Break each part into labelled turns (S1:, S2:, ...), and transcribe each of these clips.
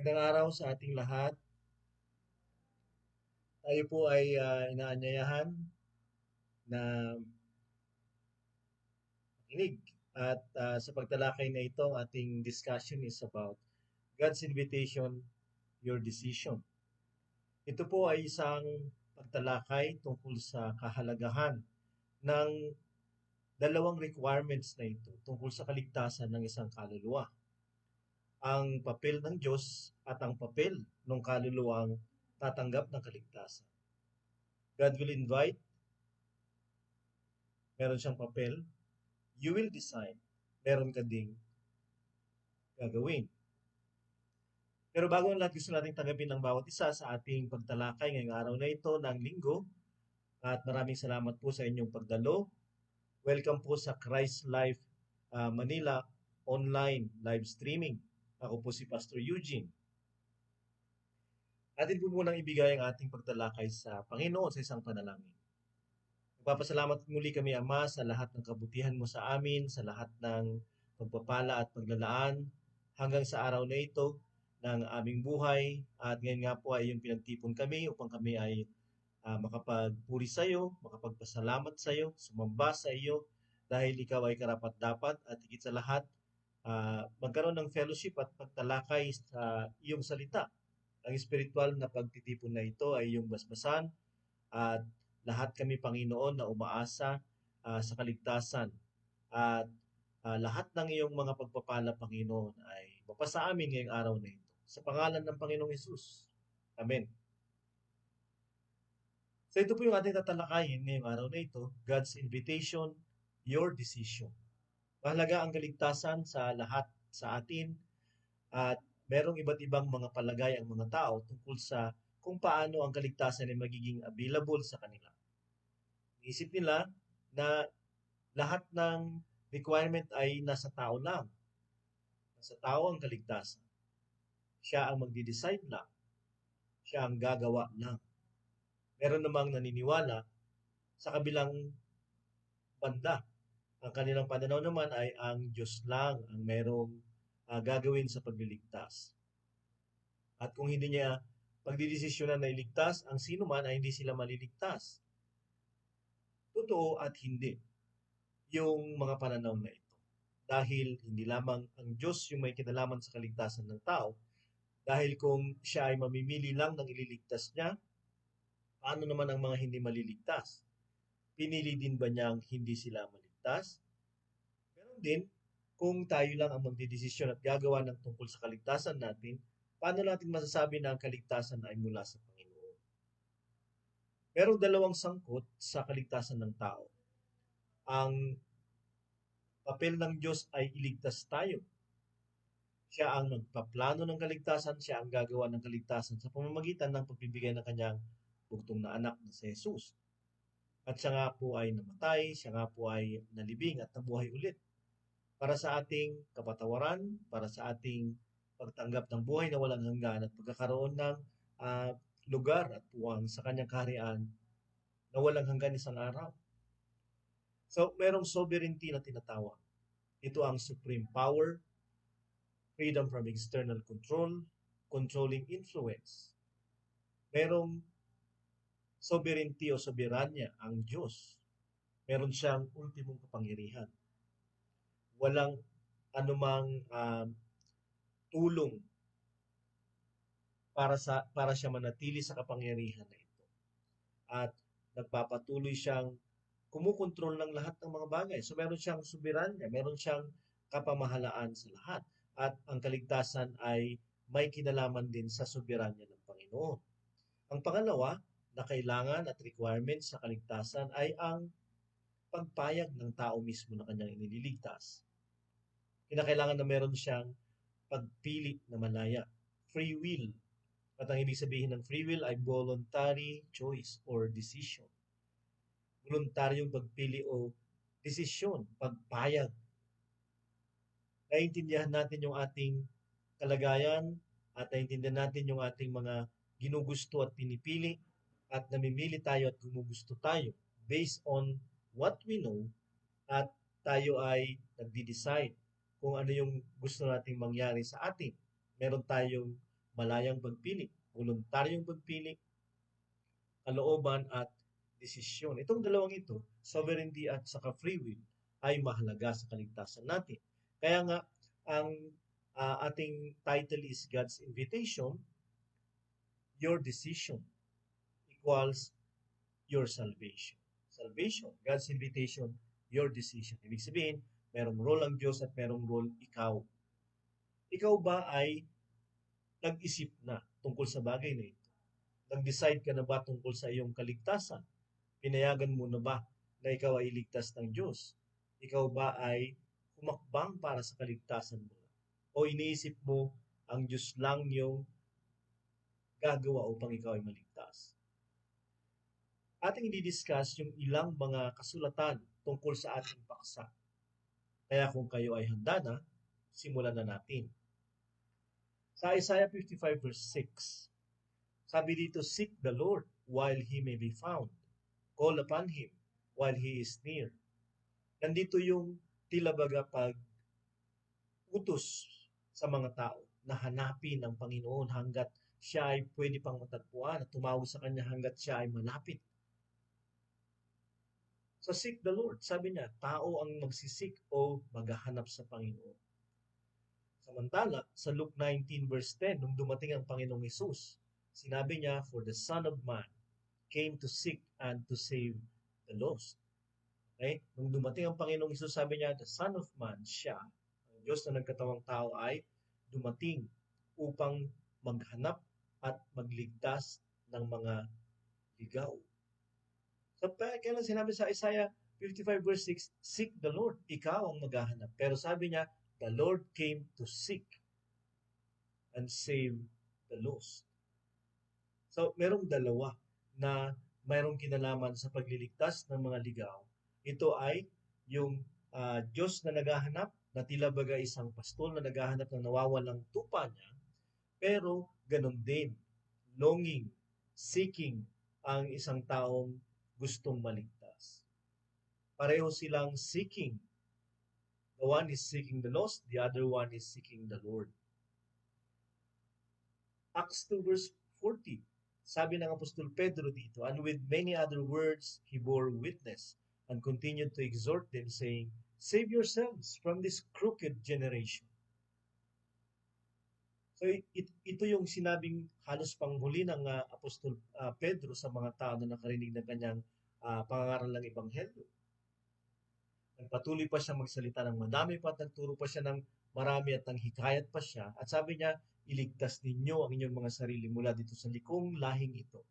S1: Magandang araw sa ating lahat. Tayo po ay inaanyayahan na makinig at sa pagtalakay na ito, ang ating discussion is about God's invitation, your decision. Ito po ay isang pagtalakay tungkol sa kahalagahan ng dalawang requirements na ito tungkol sa kaligtasan ng isang kaluluwa. Ang papel ng Diyos at ang papel ng kaluluwang tatanggap ng kaligtasan. God will invite, meron siyang papel. You will decide, meron ka ding gagawin. Pero bago ang lahat, gusto nating tanggapin ng bawat isa sa ating pagtalakay ngayong araw na ito ng linggo. At maraming salamat po sa inyong pagdalo. Welcome po sa Christ Life Manila online live streaming. Ako po si Pastor Eugene. Atin po munang ibigay ang ating pagtalakay sa Panginoon sa isang panalangin. Nagpapasalamat muli kami, Ama, sa lahat ng kabutihan mo sa amin, sa lahat ng pagpapala at paglalaan hanggang sa araw na ito ng aming buhay. At ngayon nga po ay yung pinagtipon kami upang kami ay makapagpuri sa iyo, makapagpasalamat sa iyo, sumamba sa iyo dahil ikaw ay karapat-dapat at higit sa lahat magkaroon ng fellowship at pagtalakay sa iyong salita. Ang espiritual na pagtitipon na ito ay iyong basbasan at lahat kami, Panginoon, na umaasa sa kaligtasan at lahat ng iyong mga pagpapala, Panginoon, ay mapasa amin ngayong araw na ito. Sa pangalan ng Panginoong Hesus. Amen. So ito po yung ating tatalakayin ngayong araw na ito, God's invitation, your decision. Mahalaga ang kaligtasan sa lahat sa atin at merong iba't ibang mga palagay ang mga tao tungkol sa kung paano ang kaligtasan ay magiging available sa kanila. Isip nila na lahat ng requirement ay nasa tao lang. Nasa tao ang kaligtasan. Siya ang magdi-decide lang. Siya ang gagawa lang. Meron namang naniniwala sa kabilang banda. Ang kanilang pananaw naman ay ang Diyos lang ang merong gagawin sa pagliligtas. At kung hindi niya pagdidesisyonan na iligtas, ang sino man ay hindi sila maliligtas. Totoo at hindi yung mga pananaw na ito. Dahil hindi lamang ang Diyos yung may kinalaman sa kaligtasan ng tao, dahil kung siya ay mamimili lang ng ililigtas niya, paano naman ang mga hindi maliligtas? Pinili din ba niyang hindi sila maligtas? Ganon din, kung tayo lang ang magdidesisyon at gagawa ng tungkol sa kaligtasan natin, paano natin masasabi na ang kaligtasan ay mula sa Panginoon? Merong dalawang sangkot sa kaligtasan ng tao. Ang papel ng Diyos ay iligtas tayo. Siya ang nagpaplano ng kaligtasan, siya ang gagawa ng kaligtasan sa pamamagitan ng pagbibigay ng kanyang bugtong na anak na si Jesus. At siya nga po ay namatay, siya nga po ay nalibing at nabuhay ulit para sa ating kapatawaran, para sa ating pagtanggap ng buhay na walang hanggan at pagkakaroon ng lugar at puwang sa kanyang kaharian na walang hanggan isang araw. So, merong sovereignty na tinatawag. Ito ang supreme power, freedom from external control, controlling influence. Merong sovereignty o soberanya ang Diyos. Meron siyang ultimong kapangyarihan. Walang anumang tulong para siya manatili sa kapangyarihan na ito. At nagpapatuloy siyang kumukontrol ng lahat ng mga bagay. So meron siyang soberanya, meron siyang kapamahalaan sa lahat. At ang kaligtasan ay may kinalaman din sa soberanya ng Panginoon. Ang pangalawa na kailangan at requirement sa kaligtasan ay ang pagpayag ng tao mismo na kanyang inililigtas. Kinakailangan na meron siyang pagpili na malaya, free will. At ang ibig sabihin ng free will ay voluntary choice or decision. Voluntaryong pagpili o desisyon, pagpayag. Naiintindihan natin yung ating kalagayan at naiintindihan natin yung ating mga ginugusto at pinipili at namimili tayo at gumugusto tayo based on what we know at tayo ay nagdi-decide kung ano yung gusto nating mangyari sa atin. Meron tayong malayang pagpili, voluntaryong pagpili, kalooban at desisyon. Itong dalawang ito, sovereignty at saka free will, ay mahalaga sa kaligtasan natin. Kaya nga, ang ating title is God's Invitation, Your Decision equals your salvation. Salvation, God's invitation, your decision. Ibig sabihin, merong role ang Diyos at merong role ikaw. Ikaw ba ay nag-isip na tungkol sa bagay na ito? Nag-decide ka na ba tungkol sa iyong kaligtasan? Pinayagan mo na ba na ikaw ay iligtas ng Diyos? Ikaw ba ay humakbang para sa kaligtasan mo? O iniisip mo ang Diyos lang yung gagawa upang ikaw ay maligtas? Ating i-discuss yung ilang mga kasulatan tungkol sa ating paksa. Kaya kung kayo ay handa na, simulan na natin. Sa Isaiah 55 verse 6, sabi dito, "Seek the Lord while He may be found. Call upon Him while He is near." Nandito yung tila baga pag-utos sa mga tao na hanapin ang Panginoon hanggat siya ay pwede pang matagpuan at tumawag sa Kanya hanggat siya ay malapit. So seek the Lord. Sabi niya, tao ang magsisik o maghahanap sa Panginoon. Samantala, sa Luke 19 verse 10, nung dumating ang Panginoong Hesus, sinabi niya, "For the Son of Man came to seek and to save the lost." Okay? Nung dumating ang Panginoong Hesus, sabi niya, the Son of Man, siya, ang Diyos na nagkatawang tao ay dumating upang maghanap at magligtas ng mga ligaw. So, kaya lang sinabi sa Isaiah 55 verse 6, "Seek the Lord." Ikaw ang maghahanap. Pero sabi niya, the Lord came to seek and save the lost. So, merong dalawa na mayroong kinalaman sa pagliligtas ng mga ligaw. Ito ay yung Diyos na naghahanap, na tila baga isang pastol na naghahanap ng nawawalang tupa niya, pero ganun din, longing, seeking ang isang taong gustong maligtas. Pareho silang seeking. The one is seeking the lost, the other one is seeking the Lord. Acts 2 verse 40, sabi ng Apostol Pedro dito, "And with many other words he bore witness and continued to exhort them, saying, Save yourselves from this crooked generation." So ito yung sinabing halos panghuli ng Apostol Pedro sa mga tao na nakarinig ng kanyang pangangaral ng Ebanghelyo. Nagpatuloy pa siya magsalita ng madami pa at nagturo pa siya ng marami at nanghikayat pa siya. At sabi niya, iligtas ninyo ang inyong mga sarili mula dito sa likong lahing ito.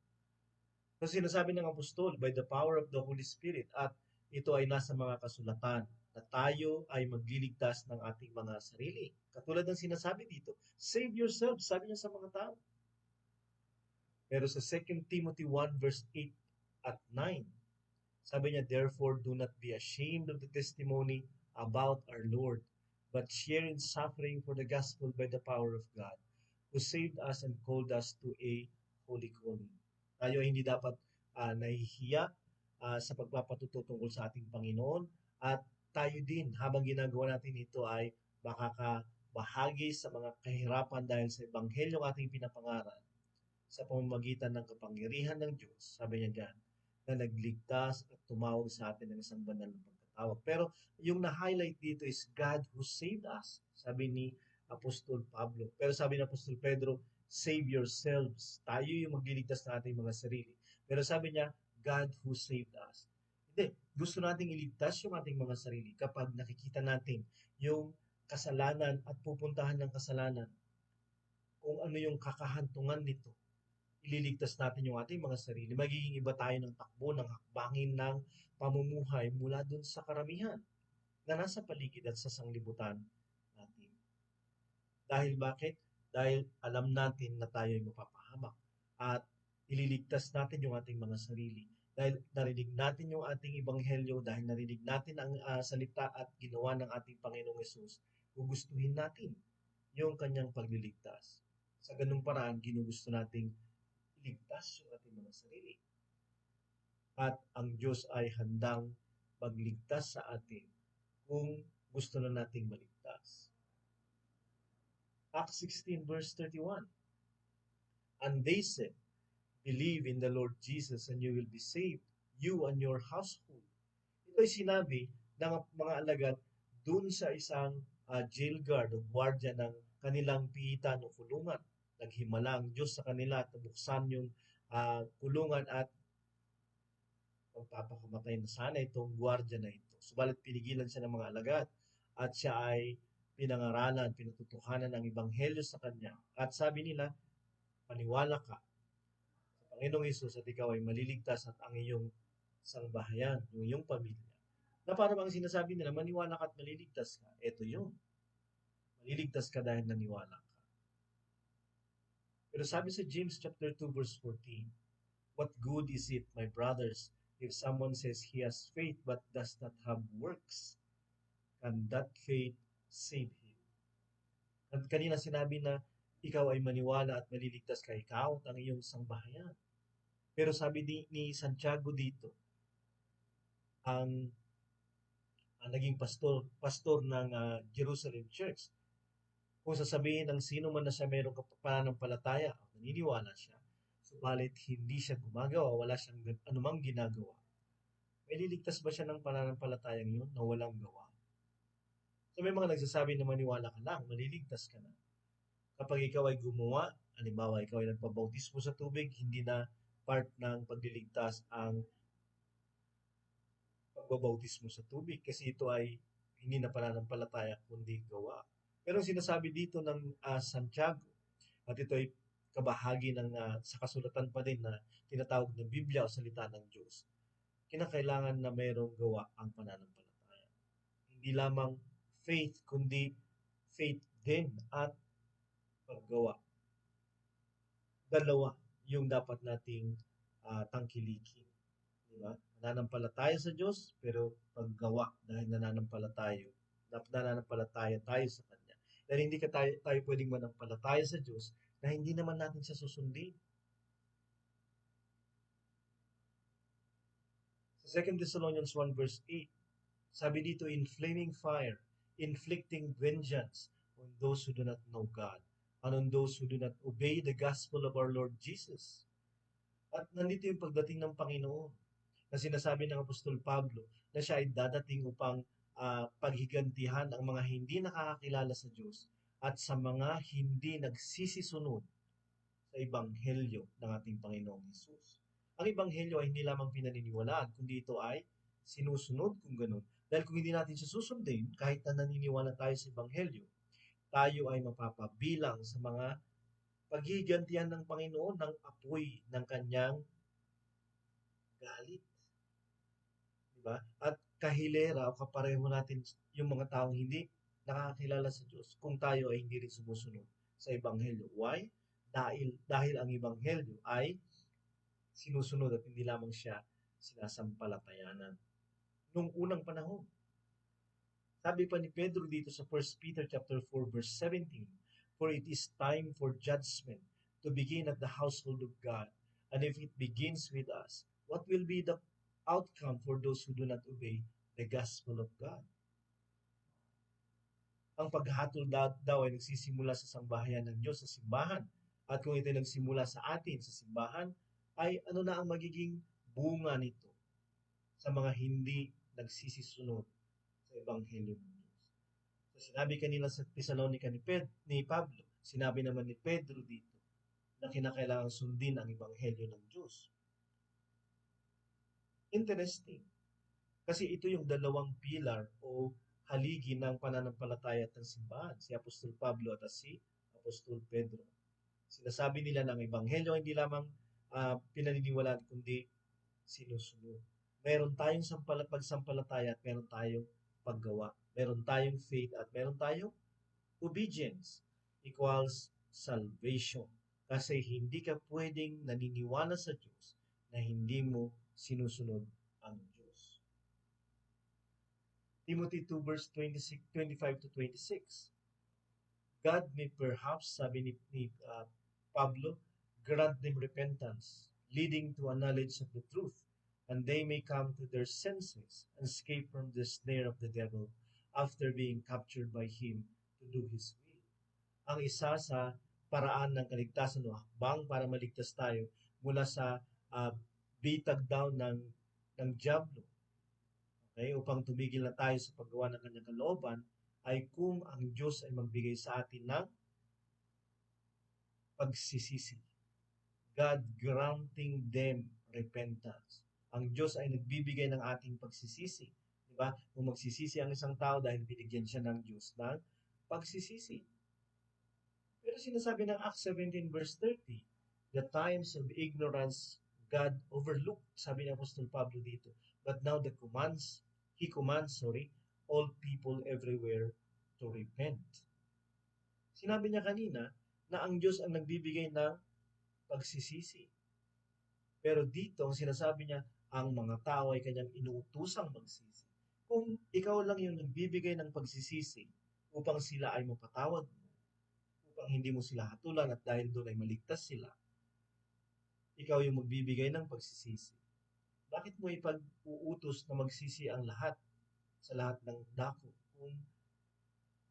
S1: So sinasabi ng apostol, by the power of the Holy Spirit, at ito ay nasa mga kasulatan, na tayo ay magliligtas ng ating mga sarili. Katulad ng sinasabi dito, save yourself, sabi niya sa mga tao. Pero sa 2 Timothy 1 verse 8 at 9, sabi niya, "Therefore, do not be ashamed of the testimony about our Lord, but share in suffering for the gospel by the power of God, who saved us and called us to a holy calling." Tayo ay hindi dapat nahihiya sa pagpapatuto tungkol sa ating Panginoon, at tayo din, habang ginagawa natin ito, ay makakabahagi sa mga kahirapan dahil sa Ebanghelyong ating pinapangaral sa pamamagitan ng kapangyarihan ng Diyos. Sabi niya dyan, na nagligtas at tumawag sa atin ng isang banal na pagkatawag. Pero yung na-highlight dito is God who saved us, sabi ni Apostol Pablo. Pero sabi ni Apostol Pedro, save yourselves. Tayo yung magliligtas ng ating mga sarili. Pero sabi niya, God who saved us. Hindi, gusto nating iligtas yung ating mga sarili kapag nakikita natin yung kasalanan at pupuntahan ng kasalanan, kung ano yung kakahantungan nito. Ililigtas natin yung ating mga sarili. Magiging iba tayo ng takbo, ng hakbangin ng pamumuhay mula dun sa karamihan na nasa paligid at sa sanglibutan natin. Dahil bakit? Dahil alam natin na tayo ay mapapahamak at ililigtas natin yung ating mga sarili. Dahil narinig natin yung ating ebanghelyo, dahil narinig natin ang salita at ginawa ng ating Panginoong Hesus, gugustuhin natin yung kanyang pagliligtas. Sa ganung paraan, ginugusto nating iligtas yung ating mga sarili. At ang Diyos ay handang magligtas sa atin kung gusto na nating maligtas. Acts 16 verse 31. And they said, believe in the Lord Jesus and you will be saved, you and your household. Ito'y sinabi ng mga alagad dun sa isang jail guard o gwardiya ng kanilang pihitan o kulungan. Naghimala ang Diyos sa kanila at nabuksan yung kulungan at magpapakamatay na sana itong gwardiya na ito. Subalit pinigilan siya ng mga alagad at siya ay pinangaralan, pinututuhanan ng ebanghelyo sa kanya. At sabi nila, paniwala ka sa Panginoong Hesus at ikaw ay maliligtas at ang iyong sangbahayan, yung iyong pamilya. Na parang ang sinasabi nila, maniwala ka at maliligtas ka. Ito yun. Maliligtas ka dahil naniwala ka. Pero sabi sa James chapter 2 verse 14, what good is it, my brothers, if someone says he has faith but does not have works? Can that faith save him? At kanina sinabi na ikaw ay maniwala at maliligtas ka, ikaw at ang iyong sangbahayan. Pero sabi ni Santiago dito, ang naging pastor ng Jerusalem Church, kung sasabihin ng sino man na siya mayroong pananampalataya, naniniwala siya, subalit hindi siya gumagawa, wala siyang anumang ginagawa, may liligtas ba siya ng pananampalatayang yun na walang gawa? So may mga nagsasabi na maniwala ka lang, maliligtas ka na. Kapag ikaw ay gumawa, halimbawa ikaw ay nagpabautismo sa tubig, hindi na part ng pagliligtas ang pagbabautismo sa tubig kasi ito ay hindi na pananampalataya kundi gawa. Pero sinasabi dito ng Santiago, at ito ay kabahagi ng sa kasulatan pa din na tinatawag na Biblia o salita ng Diyos, kinakailangan na mayroong gawa ang pananampalataya. Hindi lamang faith, kundi faith din at paggawa. Dalawa yung dapat nating tangkilikin. Diba? Nananampalataya sa Diyos, pero paggawa dahil nananampalataya tayo sa Kanya. Dahil hindi tayo pwedeng manampalataya sa Diyos na hindi naman natin siya susundin. Sa 2 Thessalonians 1 verse 8, sabi dito, in flaming fire, inflicting vengeance on those who do not know God and on those who do not obey the gospel of our Lord Jesus. At nandito yung pagdating ng Panginoon na sinasabi ng Apostol Pablo na siya ay dadating upang paghigantihan ang mga hindi nakakakilala sa Diyos at sa mga hindi nagsisisunod sa Ebanghelyo ng ating Panginoong Hesus. Ang Ebanghelyo ay hindi lamang pinaniniwalaan, kundi ito ay sinusunod kung ganun. Dahil kung hindi natin siya susundin, kahit na naniniwala tayo sa Ebanghelyo, tayo ay mapapabilang sa mga paghigantihan ng Panginoon ng apoy ng kanyang galit. Diba? At kahilera o kapareho natin yung mga taong hindi nakakilala sa Diyos kung tayo ay hindi rin sumusunod sa Ebanghelyo. Why? Dahil ang Ebanghelyo ay sinusunod at hindi lamang siya sinasampalatayanan. Nung unang panahon, sabi pa ni Pedro dito sa 1 Peter chapter 4 verse 17, for it is time for judgment to begin at the household of God. And if it begins with us, what will be the outcome for those who do not obey the gospel of God? Ang paghatol daw ay nagsisimula sa sambahayan ng Diyos, sa simbahan. At kung ito ay nagsimula sa atin, sa simbahan, ay ano na ang magiging bunga nito sa mga hindi nagsisisunod sa Ebanghelyo ng Diyos. So sinabi kanila sa Thessalonica ni Pablo, sinabi naman ni Pedro dito, na kinakailangan sundin ang Ebanghelyo ng Diyos. Interesting. Kasi ito yung dalawang pilar o haligi ng pananampalataya at ng simbahan, si Apostol Pablo at si Apostol Pedro. Sinasabi nila ng Ebanghelyo hindi lamang pinaniniwalaan kundi sinusunod. Meron tayong pagsampalataya at meron tayong paggawa. Meron tayong faith at meron tayong obedience equals salvation. Kasi hindi ka pwedeng naniniwala sa Diyos na hindi mo sinusunod ang Diyos. Timothy 2 verse 25 to 26. God may perhaps, sabi ni Pablo, grant them repentance, leading to a knowledge of the truth, and they may come to their senses and escape from the snare of the devil after being captured by him to do his will. Ang isa sa paraan ng kaligtasan o hakbang para maligtas tayo mula sa ah, bitag down ng Diablo. Okay? Upang tumigil na tayo sa paggawa ng kanyang kalooban ay kung ang Diyos ay magbigay sa atin ng pagsisisi. God granting them repentance. Ang Diyos ay nagbibigay ng ating pagsisisi. Diba? Kung magsisisi ang isang tao dahil binigyan siya ng Diyos ng pagsisisi. Pero sinasabi ng Acts 17 verse 30, the times of ignorance God overlooked, sabi ni Apostol Pablo dito. But now He commands, all people everywhere to repent. Sinabi niya kanina na ang Diyos ang nagbibigay ng pagsisisi. Pero dito, ang sinasabi niya, ang mga tao ay kanyang inuutusang magsisi. Kung ikaw lang yung nagbibigay ng pagsisisi upang sila ay mapatawad mo, upang hindi mo sila hatulan at dahil doon ay maligtas sila, ikaw yung magbibigay ng pagsisisi. Bakit mo ipag-uutos na magsisi ang lahat sa lahat ng dako kung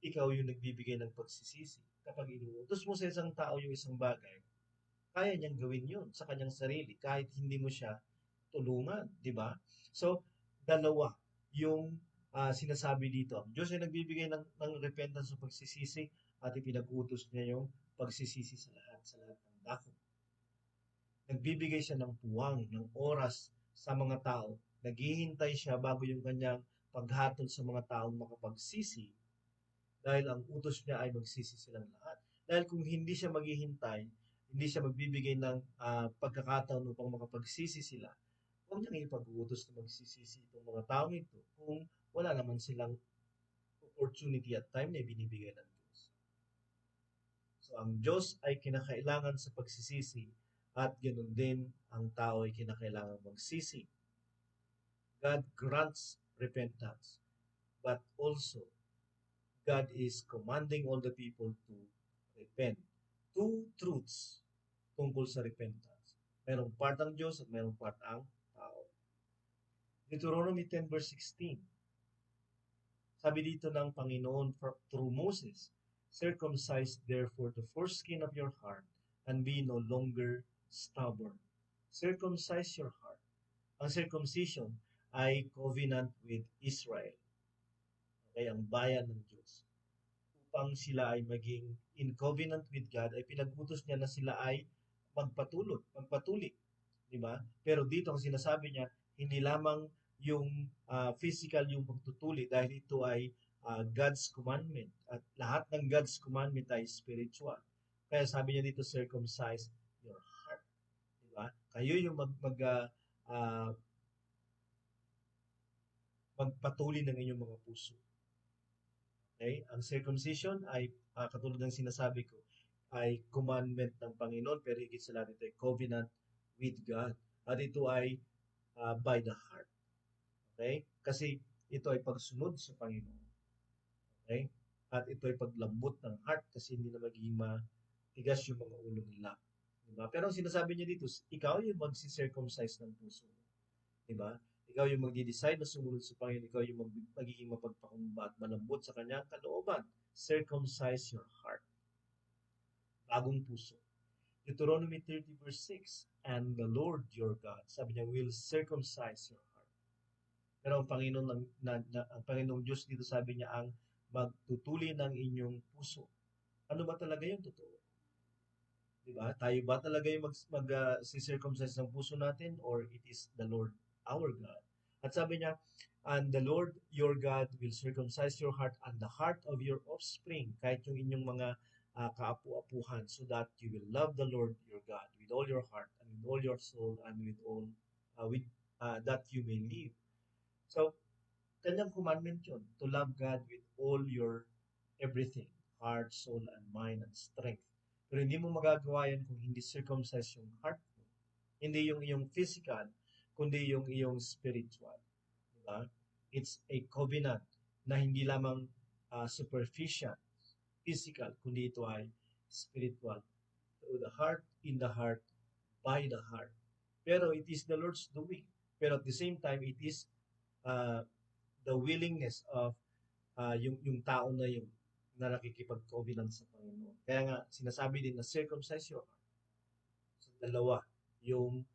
S1: ikaw yung nagbibigay ng pagsisisi? Kapag inuutos mo sa isang tao yung isang bagay, kaya niyang gawin yun sa kanyang sarili kahit hindi mo siya tulungan, di ba? So, dalawa yung sinasabi dito. Ang Diyos ay nagbibigay ng repentance o pagsisisi at ipinag-utos niya yung pagsisisi sa lahat ng dako. Nagbibigay siya ng puwang, ng oras sa mga tao. Naghihintay siya bago yung kanyang paghatol sa mga taong makapagsisi dahil ang utos niya ay magsisi silang lahat. Dahil kung hindi siya maghihintay, hindi siya magbibigay ng pagkakataon upang makapagsisi sila, huwag niyang ipag-uutos na magsisisi itong mga taong ito kung wala naman silang opportunity at time na binibigay ng Diyos. So, ang Diyos ay kinakailangan sa pagsisisi at ganoon din ang tao ay kinakailangan magsisi. God grants repentance, but also God is commanding all the people to repent. Two truths tungkol sa repentance. Merong part ang Diyos at merong part ang tao. Deuteronomy 10 verse 16. Sabi dito ng Panginoon through Moses, circumcise therefore the foreskin of your heart and be no longer stubborn. Circumcise your heart. Ang circumcision ay covenant with Israel. Okay, ang bayan ng Diyos. Upang sila ay maging in covenant with God, ay pinag-utos niya na sila ay magpatuli. Di ba? Pero dito ang sinasabi niya, hindi lamang yung physical yung pagtutuli dahil ito ay God's commandment. At lahat ng God's commandment ay spiritual. Kaya sabi niya dito, circumcise your heart. Di ba? Kayo yung magpatuli ng inyong mga puso. Okay? Ang circumcision ay katulad ng sinasabi ko, ay commandment ng Panginoon, pero higit sa lahat ito ay covenant with God. At ito ay by the heart. Okay? Kasi ito ay pagsunod sa Panginoon. Okay? At ito ay paglambot ng heart kasi hindi na magiging matigas yung mga ulo nila. Diba? Pero ang sinasabi niya dito, ikaw yung magsi-circumcise ng puso mo. Diba? Ikaw yung magdi-decide na sumunod sa Panginoon. Ikaw yung magiging mapagpakumbaba at malambot sa kanyang kalooban. Circumcise your heart. Bagong puso. Deuteronomy 30 verse 6, and the Lord your God, sabi niya, will circumcise your heart. Pero ang Panginoong Diyos dito sabi niya ang magtutuli ng inyong puso. Ano ba talaga yung totoo? Diba? Tayo ba talaga yung mag-circumcise ng puso natin or it is the Lord our God? At sabi niya, and the Lord your God will circumcise your heart and the heart of your offspring, kahit yung inyong mga kaapu-apuhan, so that you will love the Lord your God with all your heart and with all your soul and with all that you may live. So, kanyang commandment yun, to love God with all your everything, heart, soul, and mind, and strength. Pero hindi mo magagawa yan kung hindi circumcise yung heart mo. Hindi yung iyong physical, kundi yung iyong spiritual. Diba? It's a covenant na hindi lamang superficial, physical, kundi ito ay spiritual. So the heart, in the heart, by the heart. Pero it is the Lord's doing. Pero at the same time, it is the willingness of yung tao na yung na nakikipag-covenant sa Panginoon. Kaya nga, sinasabi din na circumcise your heart. So, dalawa, yung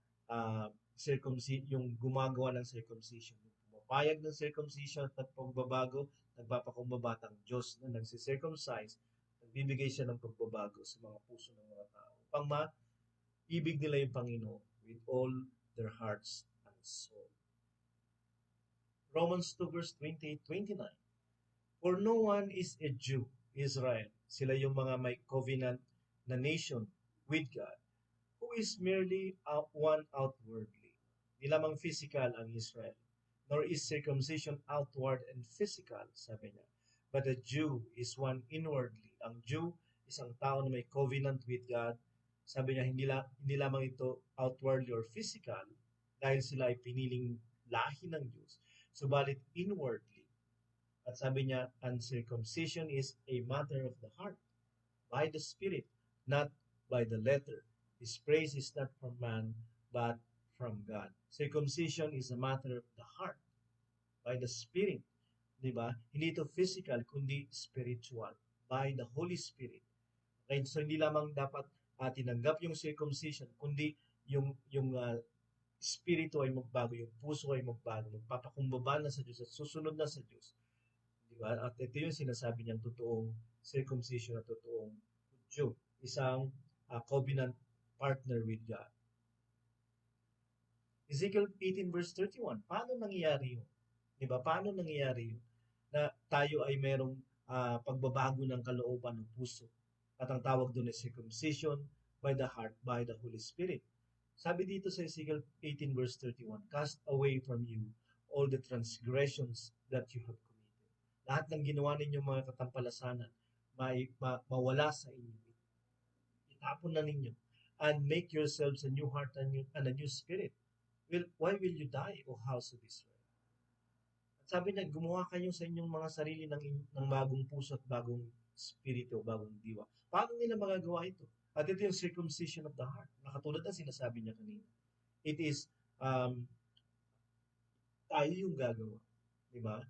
S1: yung gumagawa ng circumcision. Yung pumapayag ng circumcision at pagbabago, nagpapakumbabatang Diyos na nagsi-circumcise, nagbibigay siya ng pagbabago sa mga puso ng mga tao upang maibig nila yung Panginoon with all their hearts and soul. Romans 2 verse 28-29. For no one is a Jew, Israel. Sila yung mga may covenant na nation with God, who is merely one outwardly. Di lamang physical ang Israel, nor is circumcision outward and physical, sabi niya. But a Jew is one inwardly. Ang Jew, isang tao na may covenant with God. Sabi niya, hindi lamang ito outwardly or physical, dahil sila ay piniling lahi ng Diyos, subalit inwardly. At sabi niya, uncircumcision is a matter of the heart, by the Spirit, not by the letter. His praise is not from man, but from God. Circumcision is a matter of the heart, by the Spirit. Diba? Hindi ito physical, kundi spiritual, by the Holy Spirit. Okay? So, hindi lamang dapat tinanggap yung circumcision, kundi yung spirito ay magbago, yung puso ay magbago, magpapakumbaba na sa Diyos at susunod na sa Diyos. Diba? At ito yung sinasabi niyang totoong circumcision at totoong Jew. Isang covenant partner with God. Ezekiel 18 verse 31. Paano nangyayari yun? Diba? Paano nangyayari yun? Na tayo ay merong pagbabago ng kalooban ng puso. At ang tawag doon ay circumcision by the heart, by the Holy Spirit. Sabi dito sa Ezekiel 18 verse 31, cast away from you all the transgressions that you have committed. Lahat ng ginawa ninyong mga katampalasanan, mawala sa inyo. Itapon na ninyo. And make yourselves a new heart and a new spirit. Why will you die, O house of Israel? At sabi niya, gumawa kayo sa inyong mga sarili ng bagong puso at bagong spirito, bagong diwa. Paano nila magagawa ito? At ito yung circumcision of the heart. Nakatulad na sinasabi niya kanina. It is, tayo yung gagawa. Diba?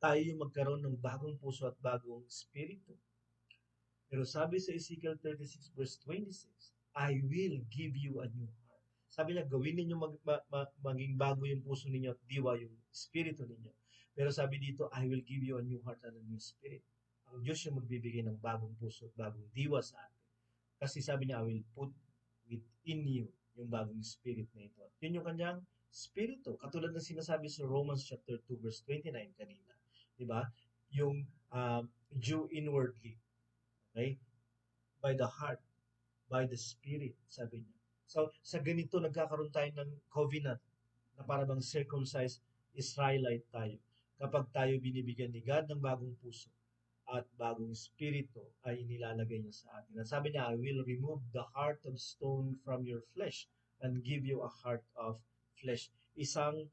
S1: Tayo yung magkaroon ng bagong puso at bagong spirito. Pero sabi sa Ezekiel 36 verse 26, I will give you a new heart. Sabi niya, gawin ninyo maging bago yung puso ninyo at diwa yung spirito ninyo. Pero sabi dito, I will give you a new heart and a new spirit. Ang Diyos yung magbibigay ng bagong puso at bagong diwa sa atin. Kasi sabi niya, I will put within you yung bagong spirit na ito. At yun yung kanyang spirito. Katulad ng sinasabi sa Romans chapter 2 verse 29 kanina. Diba? Yung Jew inwardly. Okay? By the heart, by the spirit, sabi niya. So, sa ganito nagkakaroon tayo ng covenant na para bang circumcised Israelite tayo. Kapag tayo binibigyan ni God ng bagong puso at bagong spirito ay inilalagay niya sa atin. At sabi niya, I will remove the heart of stone from your flesh and give you a heart of flesh. Isang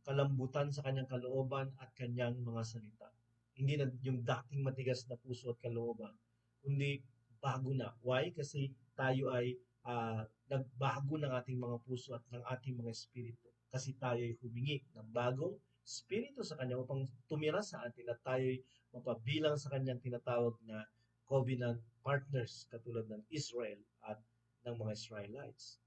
S1: kalambutan sa kanyang kalooban at kanyang mga salita. Hindi na yung dating matigas na puso at kalooban, kundi bago na. Why? Kasi tayo ay nagbago ng ating mga puso at ng ating mga espiritu. Kasi tayo ay humingi ng bagong espiritu sa Kanya upang tumira sa atin at tayo ay mapabilang sa Kanyang tinatawag na covenant partners katulad ng Israel at ng mga Israelites.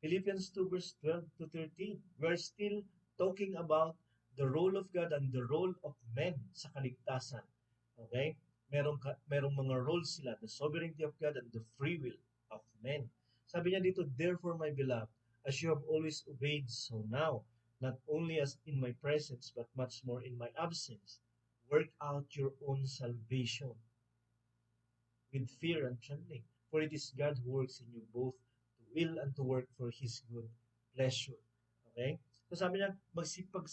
S1: Philippians 2 verse 12 to 13. We're still talking about the role of God and the role of men sa kaligtasan. Okay? Merong mga roles sila, the sovereignty of God and the free will of men. Sabi niya dito, therefore my beloved, as you have always obeyed, so now, not only as in my presence, but much more in my absence, work out your own salvation with fear and trembling. For it is God who works in you both to will and to work for His good pleasure. Okay? So sabi niya, magsipag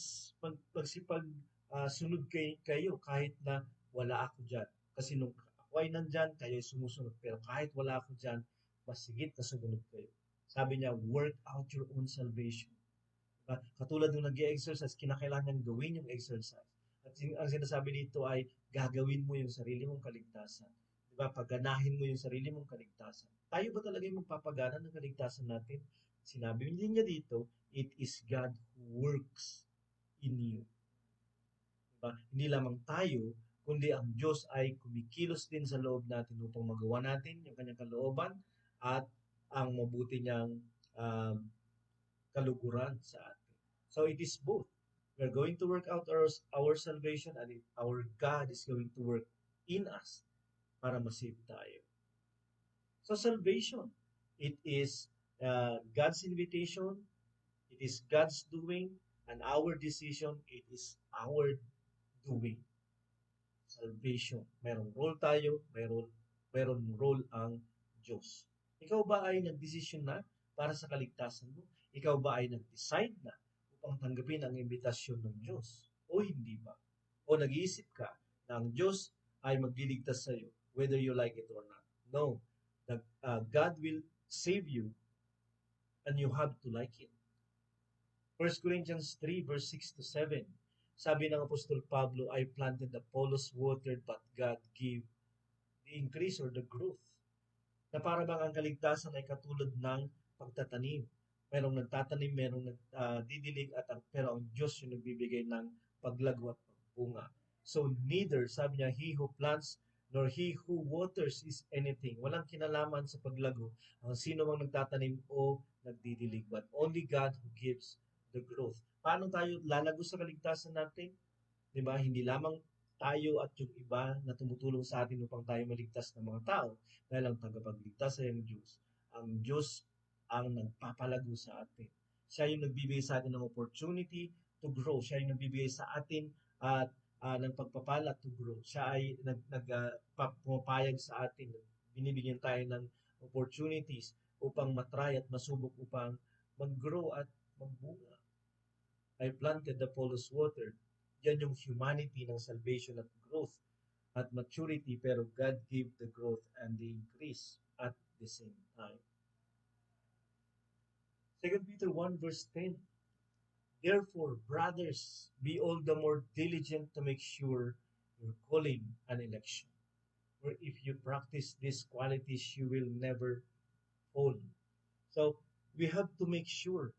S1: sunod kayo kahit na wala ako dyan. Kasi nung ako ay nandyan, kayo ay sumusunod. Pero kahit wala ako dyan, mas sigit na sumunod kayo. Sabi niya, work out your own salvation. Diba? Katulad nung nag-i-exercise, kinakailangan gawin yung exercise. At ang sinasabi dito ay, gagawin mo yung sarili mong kaligtasan. Diba? Pagganahin mo yung sarili mong kaligtasan. Tayo ba talaga yung magpapagana ng kaligtasan natin? Sinabi niya dito, it is God who works in you. Diba? Hindi lamang tayo, kundi ang Diyos ay kumikilos din sa loob natin upang magawa natin yung kanyang kalooban at ang mabuti niyang um, kaluguran sa atin. So it is both. We're going to work out our salvation and our God is going to work in us para masave tayo. So salvation, it is God's invitation, it is God's doing, and our decision, it is our doing. Salvation. Merong role tayo, meron role ang Diyos. Ikaw ba ay nagdesisyon na para sa kaligtasan mo? Ikaw ba ay nag-decide na upang tanggapin ang imbitasyon ng Diyos? O hindi ba? O nag-iisip ka na ang Diyos ay magliligtas sa iyo, whether you like it or not? No. God will save you and you have to like it. 1 Corinthians 3 verse 6 to 7. Sabi ng Apostol Pablo, I planted, Apollos watered, but God gave the increase or the growth. Na para bang ang kaligtasan ay katulad ng pagtatanim. Merong nagtatanim, merong nagdidilig, pero ang Diyos yung nagbibigay ng paglago at pagbunga. So neither, sabi niya, he who plants nor he who waters is anything. Walang kinalaman sa paglago ang sino mang nagtatanim o nagdidilig, but only God who gives the growth. Paano tayo lalago sa kaligtasan natin? Diba? Hindi lamang tayo at yung iba na tumutulong sa atin upang tayo maligtas ng mga tao dahil ang tagapagligtas ay ang Diyos. Ang Diyos ang nagpapalago sa atin. Siya yung nagbibigay sa atin ng opportunity to grow. Siya yung nagbibigay sa atin at ng pagpapala to grow. Siya ay pumapayag sa atin. Binibigyan tayo ng opportunities upang matry at masubok upang mag-grow at magbunga. I planted, Apollos watered. Yan yung humanity ng salvation at growth at maturity, pero God gave the growth and the increase at the same time. 2 Peter 1 verse 10. Therefore, brothers, be all the more diligent to make sure your calling and election. For if you practice these qualities, you will never fall. So, we have to make sure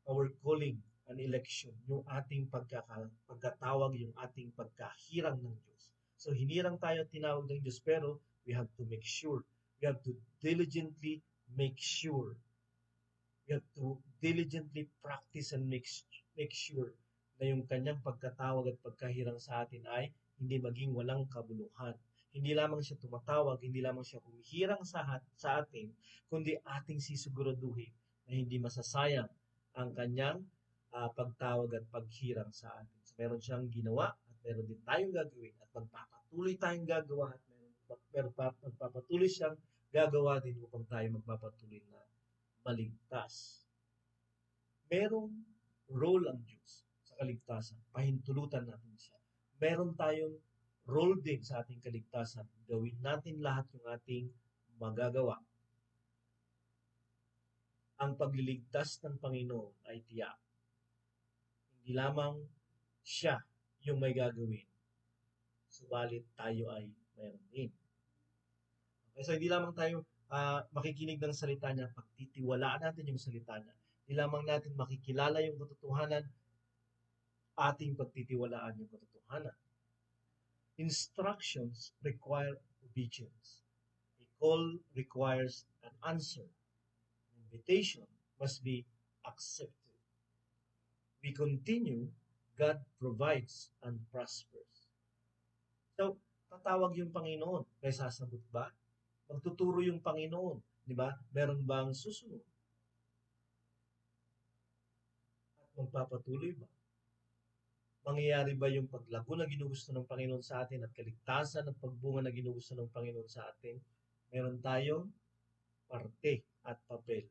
S1: our calling and election, yung ating pagkatawag, yung ating pagkahirang ng Diyos. So, hinirang tayo, tinawag ng Diyos, pero we have to make sure. We have to diligently make sure. We have to diligently practice and make sure na yung kanyang pagkatawag at pagkahirang sa atin ay hindi maging walang kabuluhan. Hindi lamang siya tumatawag, hindi lamang siya humihirang sa atin, kundi ating sisiguraduhin na hindi masasayang ang kanyang pagtawag at paghirang sa atin. So, meron siyang ginawa at meron din tayong gagawin at magpapatuloy tayong gagawa at magpapatuloy siyang gagawa din upang tayo magpapatuloy na maligtas. Merong role ang Diyos sa kaligtasan. Pahintulutan natin siya. Meron tayong role din sa ating kaligtasan. Gawin natin lahat yung ating magagawa. Ang pagliligtas ng Panginoon ay tiyak. Hindi lamang siya yung may gagawin, subalit tayo ay mayroon din. Okay, so hindi lamang tayo makikinig ng salita niya, pagtitiwalaan natin yung salita niya. Hindi lamang natin makikilala yung katotohanan, ating pagtitiwalaan yung katotohanan. Instructions require obedience. A call requires an answer. Invitation must be accepted. We continue, God provides and prospers. So, tatawag yung Panginoon. May sasagot ba? Magtuturo yung Panginoon. Di ba? Meron bang susunod? At magpapatuloy ba? Mangyayari ba yung paglago na ginugusto ng Panginoon sa atin at kaligtasan at pagbunga na ginugusto ng Panginoon sa atin? Meron tayong parte at papel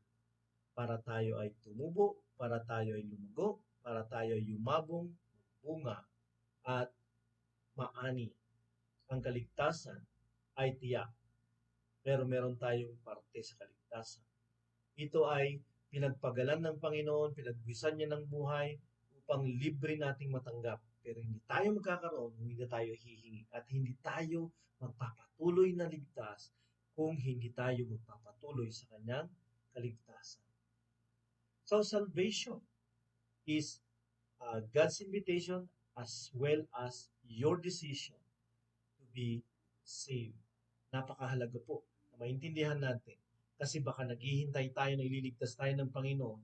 S1: para tayo ay tumubo, para tayo ay lumugo, para tayo ay yumabong, bunga, at maani. Ang kaligtasan ay tiyak, pero meron tayong parte sa kaligtasan. Ito ay pinagpagalan ng Panginoon, pinagbisan niya ng buhay upang libre nating matanggap. Pero hindi tayo magkakaroon kung hindi tayo hihingi at hindi tayo magpapatuloy na ligtas kung hindi tayo magpapatuloy sa kanyang kaligtasan. So salvation is God's invitation as well as your decision be saved. Napakahalaga po na maintindihan natin. Kasi baka naghihintay tayo na ililigtas tayo ng Panginoon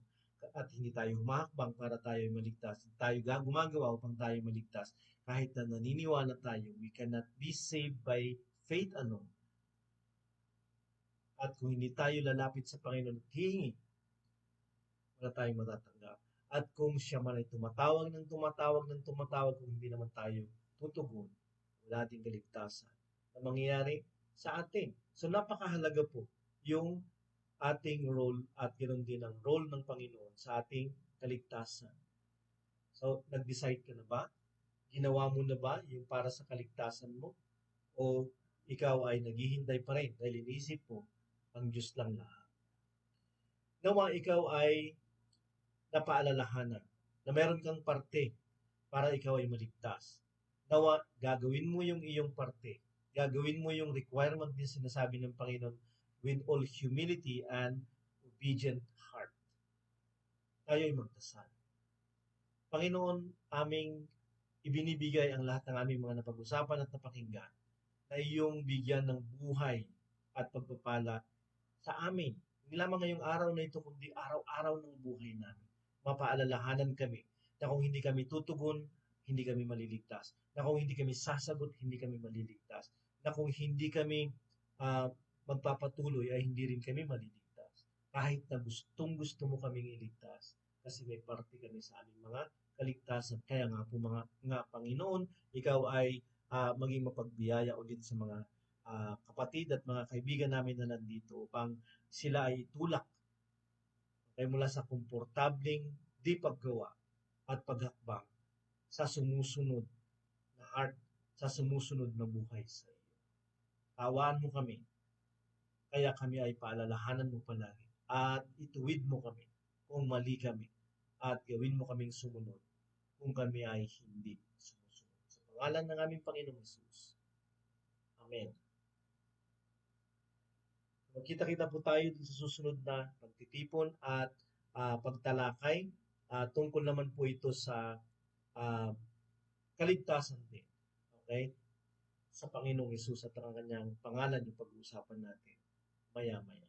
S1: at hindi tayo humakbang para tayo maligtas. Tayo gumagawa upang tayo maligtas. Kahit na naniniwala tayo, we cannot be saved by faith alone. At kung hindi tayo lalapit sa Panginoon at hihingi, wala tayong matatanggap. At kung siya man ay tumatawag kung hindi naman tayo tutugon, wala ating kaligtasan na mangyayari sa atin. So napakahalaga po yung ating role at ganoon din ang role ng Panginoon sa ating kaligtasan. So nag-decide ka na ba? Ginawa mo na ba yung para sa kaligtasan mo? O ikaw ay naghihintay pa rin dahil inisip mo ang Diyos lang lahat? Nawa ikaw ay napaalalahanan na meron kang parte para ikaw ay maligtas. Nawa, gagawin mo yung iyong parte. Gagawin mo yung requirement din sinasabi ng Panginoon with all humility and obedient heart. Tayo ay magdasal. Panginoon, aming ibinibigay ang lahat ng aming mga napag-usapan at napakinggan na iyong bigyan ng buhay at pagpapala sa amin. Hindi lamang ngayong araw na ito, kundi araw-araw ng buhay namin. Mapaalalahanan kami na kung hindi kami tutugon, hindi kami maliligtas. Na kung hindi kami sasagot, hindi kami maliligtas. Na kung hindi kami magpapatuloy, ay hindi rin kami maliligtas. Kahit na gustong gusto mo kaming iligtas, kasi may parte kami sa aming mga kaligtasan. Kaya nga po Panginoon, ikaw ay maging mapagbiyaya ulit sa mga kapatid at mga kaibigan namin na nandito upang sila ay itulak ay mula sa komportableng di paggawa at paghakbang sa sumusunod na heart, sa sumusunod na buhay sa iyo. Tawaan mo kami, kaya kami ay paalalahanan mo palagi at ituwid mo kami kung mali kami at gawin mo kaming sumunod kung kami ay hindi sumusunod. Sa pangalan ng aming Panginoong Hesus. Amen. Magkita-kita po tayo sa susunod na pagtitipon at pagtalakay. Tungkol naman po ito sa kaligtasan din. Okay? Sa Panginoong Hesus at ang kanyang pangalan yung pag-uusapan natin maya-maya.